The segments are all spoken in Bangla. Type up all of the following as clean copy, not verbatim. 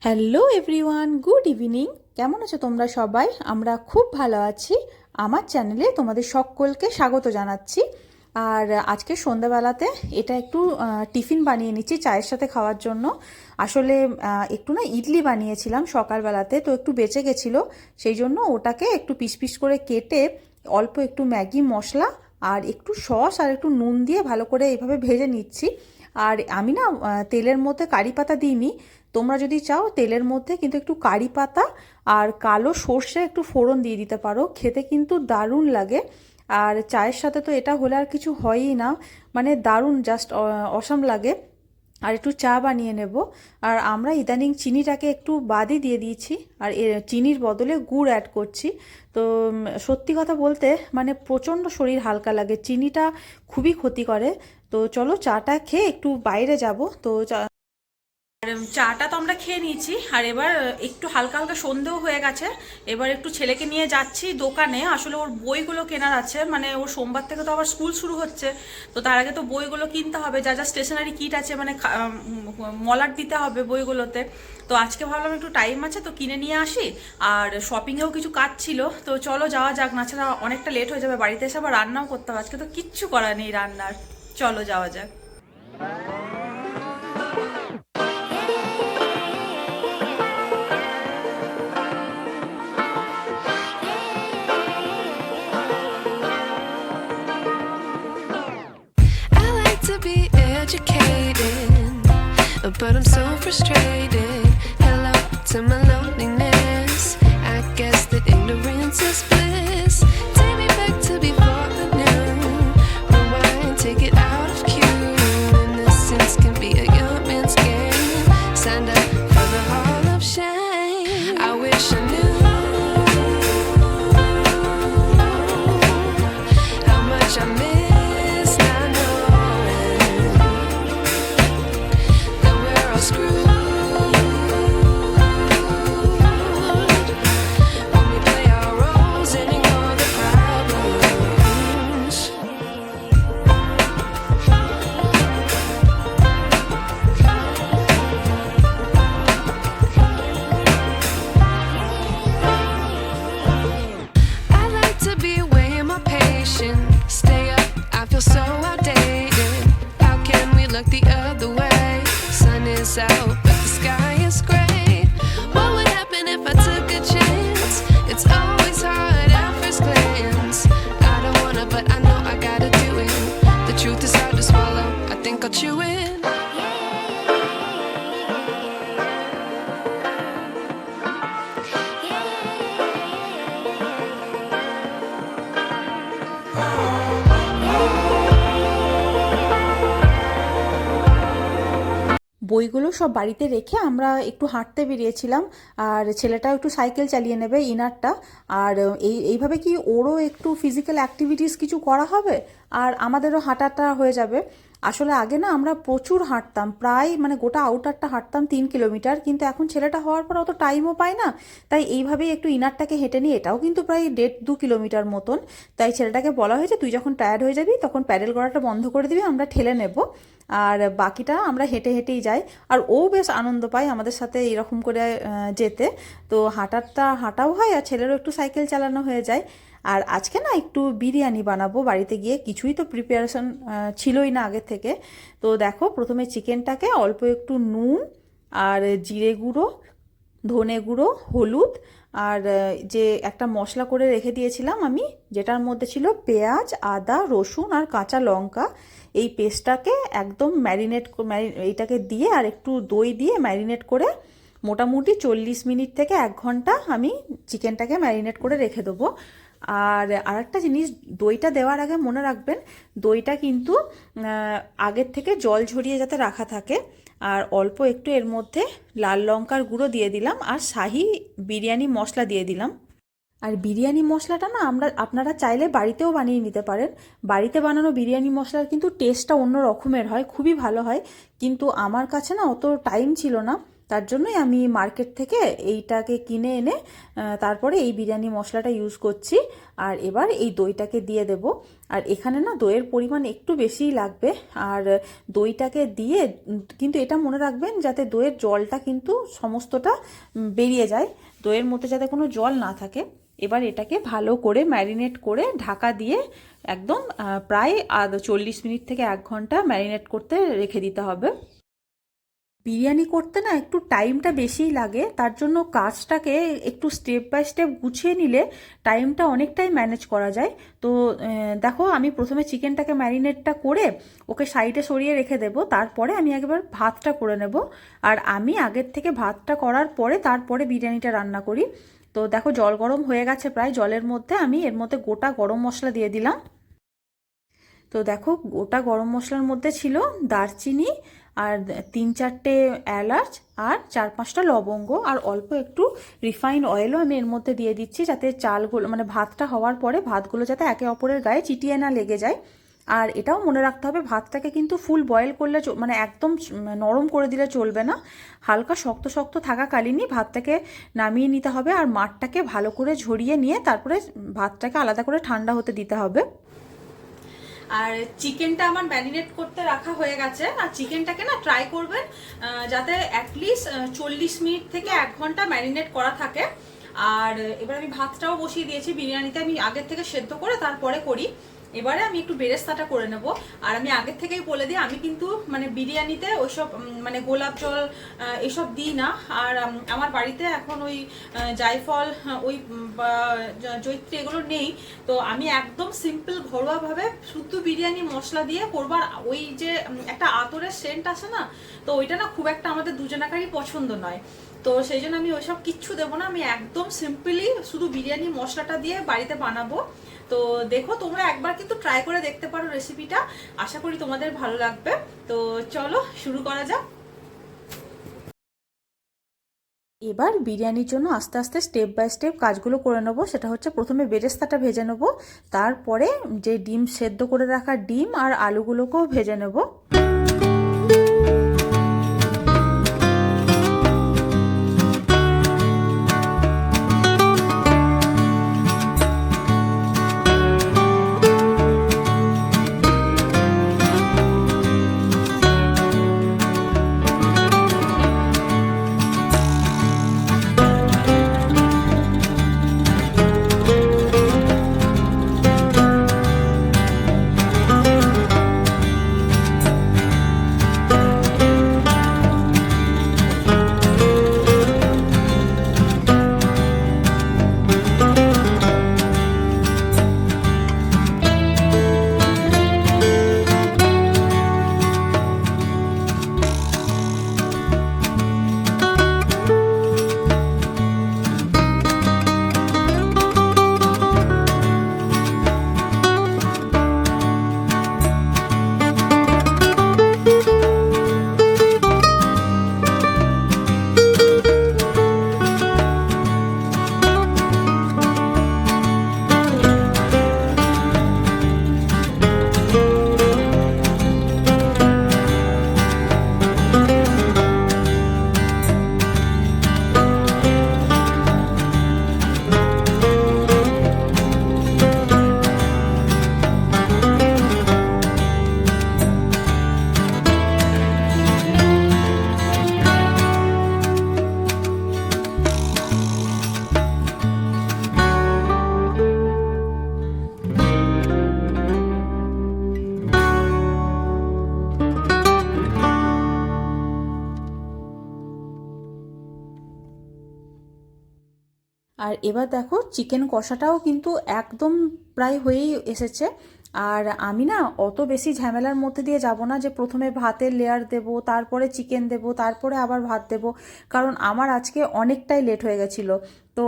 Hello everyone, good evening. কেমন আছো তোমরা সবাই? আমরা খুব ভালো আছি। আমার চ্যানেলে তোমাদের সকলকে স্বাগত জানাচ্ছি। আর আজকে সন্ধ্যাবেলাতে এটা একটু টিফিন বানিয়ে নিচ্ছি চায়ের সাথে খাওয়ার জন্য। আসলে একটু না ইডলি বানিয়েছিলাম সকালবেলাতে, তো একটু বেঁচে গেছিলো, সেই জন্য ওটাকে একটু পিস পিস করে কেটে অল্প একটু ম্যাগি মশলা আর একটু সস আর একটু নুন দিয়ে ভালো করে এইভাবে ভেজে নিচ্ছি। আর আমি না তেলের মধ্যে কারি পাতা দিইনি। তোমরা যদি চাও তেলের মধ্যে কিন্তু একটু কারি পাতা আর কালো সর্ষে একটু ফোড়ন দিয়ে দিতে পারো, খেতে কিন্তু দারুণ লাগে। আর চায়ের সাথে তো এটা হলে আর কিছু হয়ই না, মানে দারুণ, জাস্ট অসাম লাগে। আর একটু চা বানিয়ে নেব। আর আমরা ইদানিং চিনিটাকে একটু বাদই দিয়ে দিয়েছি, আর চিনির বদলে গুড় অ্যাড করছি। তো সত্যি কথা বলতে মানে প্রচণ্ড শরীর হালকা লাগে, চিনিটা খুবই ক্ষতি করে। তো চলো চাটা খেয়ে একটু বাইরে যাব। তো চাটা তো আমরা খেয়ে নিয়েছি, আর এবার একটু হালকা হালকা সন্ধেও হয়ে গেছে। এবার একটু ছেলেকে নিয়ে যাচ্ছি দোকানে, আসলে ওর বইগুলো কেনার আছে, মানে ওর সোমবার থেকে তো আবার স্কুল শুরু হচ্ছে। তো তার আগে তো বইগুলো কিনতে হবে, যা যা স্টেশনারি কিট আছে, মানে মলাট দিতে হবে বইগুলোতে। তো আজকে ভাবলাম একটু টাইম আছে তো কিনে নিয়ে আসি। আর শপিংয়েও কিছু কাজ ছিল, তো চলো যাওয়া যাক, না ছাড়া অনেকটা লেট হয়ে যাবে, বাড়িতে এসে আবার রান্নাও করতে হবে। আজকে তো কিচ্ছু করা নেই রান্নার, চলো যাওয়া যাক। I like to be educated, but I'm so frustrated. Hello to my loneliness. I guess that ignorance is bliss. Take me back to before I knew. Rewind, take it out of cue. Innocence can be a young man's game. Signed up for the hall of shame. I wish I knew how much I miss not knowing that we're all screwed when we play our roles and ignore the problems. I like to be weighing my patience. Stay up, I feel so outdated. How can we look the other way? Sun is out, but the sky is gray. What would happen if I took a chance? It's always hard at first glance. I don't wanna, but I know I gotta do it. The truth is hard to swallow. I think I'll chew it. বইগুলো সব বাড়িতে রেখে আমরা একটু হাঁটতে বেরিয়েছিলাম। আর ছেলেটাও একটু সাইকেল চালিয়ে নেবে, ইনারটা। আর এইভাবে কি ওরও একটু ফিজিক্যাল অ্যাক্টিভিটিস কিছু করা হবে, আর আমাদেরও হাঁটাটা হয়ে যাবে। আসলে আগে না আমরা প্রচুর হাঁটতাম, প্রায় মানে গোটা আউটারটা হাঁটতাম 3 কিলোমিটার, কিন্তু এখন ছেলেটা হওয়ার পর অত টাইমও পায় না। তাই এইভাবেই একটু ইনারটাকে হেঁটে নিই, এটাও কিন্তু প্রায় 1.5-2 কিলোমিটার মতন। তাই ছেলেটাকে বলা হয়েছে তুই যখন টায়ার্ড হয়ে যাবি তখন প্যাডেল করাটা বন্ধ করে দিবি, আমরা ঠেলে নেব, আর বাকিটা আমরা হেঁটে হেঁটেই যাই। আর ও বেশ আনন্দ পায় আমাদের সাথে এরকম করে যেতে। তো হাঁটাও হয়, আর ছেলেরও একটু সাইকেল চালানো হয়ে যায়। আর আজকে না একটু বিরিয়ানি বানাবো বাড়িতে গিয়ে, কিছুই তো প্রিপারেশন ছিলই না আগের থেকে। তো দেখো, প্রথমে চিকেনটাকে অল্প একটু নুন আর জিরে গুঁড়ো, ধনে গুঁড়ো, হলুদ, আর যে একটা মশলা করে রেখে দিয়েছিলাম আমি, যেটার মধ্যে ছিল পেঁয়াজ, আদা, রসুন আর কাঁচা লঙ্কা, এই পেস্টটাকে একদম এইটাকে দিয়ে আর একটু দই দিয়ে ম্যারিনেট করে মোটামুটি 40 মিনিট থেকে 1 ঘন্টা আমি চিকেনটাকে ম্যারিনেট করে রেখে দেবো। আর আরেকটা জিনিস, দইটা দেওয়ার আগে মনে রাখবেন দইটা কিন্তু আগের থেকে জল ঝরিয়ে যাতে রাখা থাকে। আর অল্প একটু এর মধ্যে লাল লঙ্কার গুঁড়ো দিয়ে দিলাম, আর শাহি বিরিয়ানি মশলা দিয়ে দিলাম। আর বিরিয়ানি মশলাটা না আপনারা চাইলে বাড়িতেও বানিয়ে নিতে পারেন। বাড়িতে বানানো বিরিয়ানি মশলার কিন্তু টেস্টটা অন্য রকমের হয়, খুবই ভালো হয়। কিন্তু আমার কাছে না অত টাইম ছিল না, তার জন্যই আমি মার্কেট থেকে এইটাকে কিনে এনে তারপরে এই বিরিয়ানি মশলাটা ইউজ করছি। আর এবার এই দইটাকে দিয়ে দেব। আর এখানে না দইয়ের পরিমাণ একটু বেশিই লাগবে। আর দইটাকে দিয়ে কিন্তু এটা মনে রাখবেন যাতে দইয়ের জলটা কিন্তু সমস্তটা বেরিয়ে যায়, দইয়ের মধ্যে যাতে কোনো জল না থাকে। এবার এটাকে ভালো করে ম্যারিনেট করে ঢাকা দিয়ে একদম প্রায় 40 মিনিট থেকে 1 ঘন্টা ম্যারিনেট করতে রেখে দিতে হবে। বিরিয়ানি করতে না একটু টাইমটা বেশিই লাগে, তার জন্য কাজটাকে একটু স্টেপ বাই স্টেপ গুছিয়ে নিলে টাইমটা অনেকটাই ম্যানেজ করা যায়। তো দেখো আমি প্রথমে চিকেনটাকে ম্যারিনেটটা করে ওকে সাইডে সরিয়ে রেখে দেব, তারপরে আমি একবার ভাতটা করে নেব। আর আমি আগের থেকে ভাতটা করার পরে তারপরে বিরিয়ানিটা রান্না করি। তো দেখো জল গরম হয়ে গেছে প্রায়, জলের মধ্যে আমি এর মধ্যে গোটা গরম মশলা দিয়ে দিলাম। তো দেখো গোটা গরম মশলার মধ্যে ছিল দারচিনি আর 3-4টে এলাচ আর 4-5টা লবঙ্গ আর অল্প একটু রিফাইন্ড অয়েলও আমি এর মধ্যে দিয়ে দিচ্ছি, যাতে চালগুলো মানে ভাতটা হওয়ার পরে ভাতগুলো যাতে একে অপরের গায়ে চিটিয়ে না লেগে যায়। আর এটাও মনে রাখতে হবে ভাতটাকে কিন্তু ফুল বয়েল করলে মানে একদম নরম করে দিলে চলবে না, হালকা শক্ত শক্ত থাকাকালীনই ভাতটাকে নামিয়ে নিতে হবে। আর মাঠটাকে ভালো করে ঝরিয়ে নিয়ে তারপরে ভাতটাকে আলাদা করে ঠান্ডা হতে দিতে হবে। আর চিকেনটা আমার ম্যারিনেট করতে রাখা হয়ে গেছে। আর চিকেনটাকে না ট্রাই করবেন যাতে অ্যাটলিস্ট 40 মিনিট থেকে 1 ঘন্টা ম্যারিনেট করা থাকে। আর এবার আমি ভাতটাও বসিয়ে দিয়েছি, বিরিয়ানিতে আমি আগের থেকে সেদ্ধ করে তারপরে করি। এবারে আমি একটু বেরেস্তাটা করে নেব। আর আমি আগের থেকেই বলে দিই আমি কিন্তু মানে বিরিয়ানিতে ওইসব মানে গোলাপ জল এসব দিই না। আর আমার বাড়িতে এখন ওই জায়ফল ওই জয়িত্রী এগুলো নেই। তো আমি একদম সিম্পল ঘরোয়াভাবে শুধু বিরিয়ানি মশলা দিয়ে করবার, ওই যে একটা আতরের সেন্ট আসে না, তো ওইটা না খুব একটা আমাদের দুজনাকারই পছন্দ নয়। তো সেই জন্য আমি ওইসব কিচ্ছু দেবো না, আমি একদম সিম্পলি শুধু বিরিয়ানি মশলাটা দিয়ে বাড়িতে বানাবো। তো দেখো তোমরা একবার কিন্তু ট্রাই করে দেখতে পারো রেসিপিটা, আশা করি তোমাদের ভালো লাগবে। তো চলো শুরু করা যাক। এবার বিরিয়ানির জন্য আস্তে আস্তে স্টেপ বাই স্টেপ কাজগুলো করে নেবো। সেটা হচ্ছে প্রথমে বেরেস্তাটা ভেজে নেবো, তারপরে যে ডিম সেদ্ধ করে রাখা ডিম আর আলুগুলোকেও ভেজে নেবো। আর এবার দেখো চিকেন কষাটাও কিন্তু একদম প্রায় হয়েই এসেছে। আর আমি না অত বেশি ঝামেলার মধ্যে দিয়ে যাব না যে প্রথমে ভাতের লেয়ার দেব, তারপরে চিকেন দেব, তারপরে আবার ভাত দেব, কারণ আমার আজকে অনেকটাই লেট হয়ে গেছিলো। তো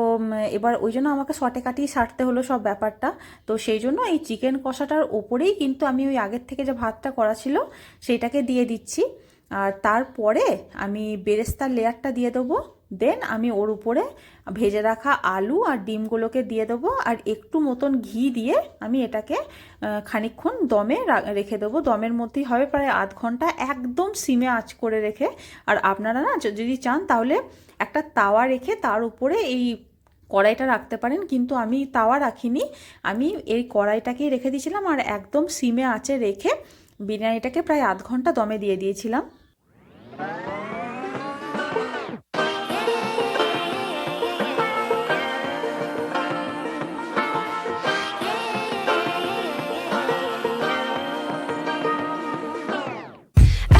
এবার ওই জন্য আমাকে শর্টে কাটিয়ে সারতে হলো সব ব্যাপারটা। তো সেই জন্য এই চিকেন কষাটার ওপরেই কিন্তু আমি ওই আগের থেকে যে ভাতটা করা ছিল সেইটাকে দিয়ে দিচ্ছি। আর তারপরে আমি বেরেস্তার লেয়ারটা দিয়ে দেবো, দেন আমি ওর উপরে ভেজে রাখা আলু আর ডিমগুলোকে দিয়ে দেবো, আর একটু মতন ঘি দিয়ে আমি এটাকে খানিকক্ষণ দমে রেখে দেবো। দমের মধ্যেই হবে প্রায় আধ ঘন্টা, একদম সিমে আঁচ করে রেখে। আর আপনারা না যদি চান তাহলে একটা তাওয়া রেখে তার উপরে এই কড়াইটা রাখতে পারেন, কিন্তু আমি তাওয়া রাখিনি, আমি এই কড়াইটাকেই রেখে দিয়েছিলাম আর একদম সিমে আঁচে রেখে বিরিয়ানিটাকে প্রায় আধ ঘন্টা দমে দিয়ে দিয়েছিলাম।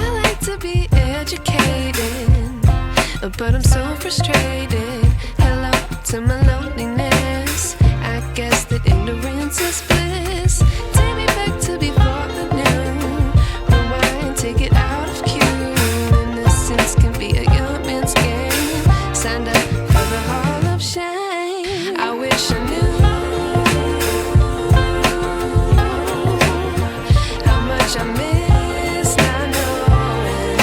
I like to be educated, but I'm so frustrated. Hello to my loneliness. I guess that ignorance is bliss. Take me back to before the new. Rewind, take it out of cue. Innocence can be a young man's game. Signed up for the hall of shame. I wish I knew how much I miss not knowing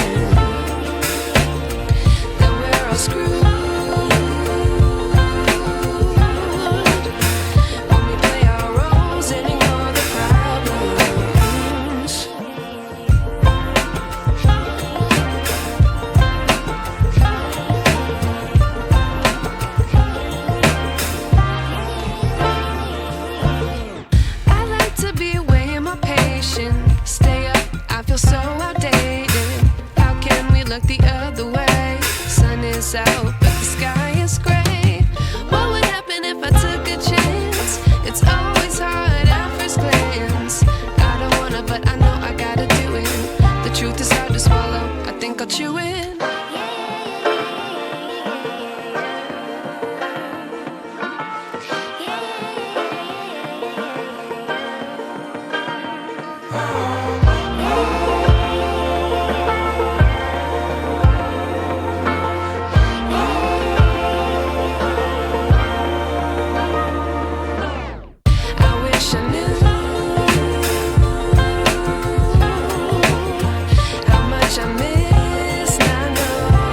that we're all screwed when we play our roles and ignore the problems. I like to be weighing my patience. Stay up, I feel so outdated. How can we look the other way? Sun is out, but the sky is gray. What would happen if I took a chance? It's always hard at first glance. I don't wanna, but I know I gotta do it. The truth is hard to swallow. I think I'll chew it. I wish I knew how much I miss not knowing.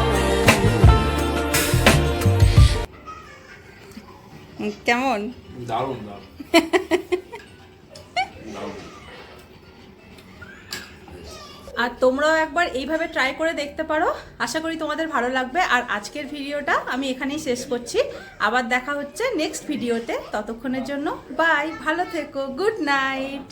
কেমন? দারুণ দারুণ আর তোমরাও একবার এইভাবে ট্রাই করে দেখতে পারো, আশা করি তোমাদের ভালো লাগবে। আর আজকের ভিডিওটা আমি এখানেই শেষ করছি, আবার দেখা হচ্ছে নেক্সট ভিডিওতে। ততক্ষণের জন্য বাই, ভালো থেকো, গুড নাইট।